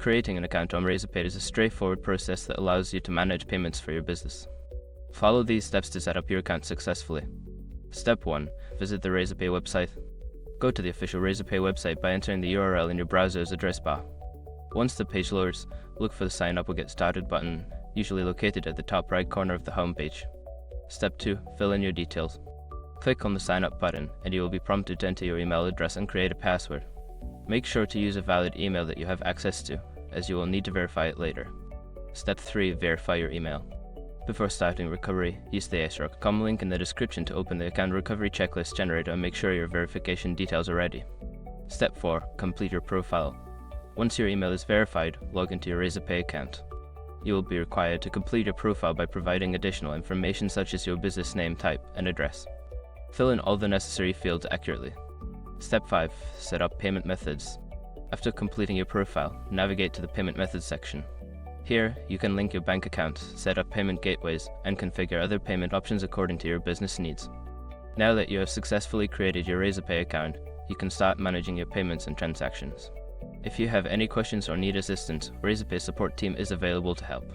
Creating an account on Razorpay is a straightforward process that allows you to manage payments for your business. Follow these steps to set up your account successfully. Step 1. Visit the Razorpay website. Go to the official Razorpay website by entering the URL in your browser's address bar. Once the page loads, look for the Sign Up or Get Started button, usually located at the top right corner of the home page. Step 2. Fill in your details. Click on the Sign Up button and you will be prompted to enter your email address and create a password. Make sure to use a valid email that you have access to, as you will need to verify it later. Step 3. Verify your email. Before starting recovery, use the Razorpay link in the description to open the account recovery checklist generator and make sure your verification details are ready. Step 4. Complete your profile. Once your email is verified, log into your Razorpay account. You will be required to complete your profile by providing additional information such as your business name, type, and address. Fill in all the necessary fields accurately. Step 5. Set up payment methods. After completing your profile, navigate to the Payment Methods section. Here, you can link your bank account, set up payment gateways, and configure other payment options according to your business needs. Now that you have successfully created your Razorpay account, you can start managing your payments and transactions. If you have any questions or need assistance, Razorpay's support team is available to help.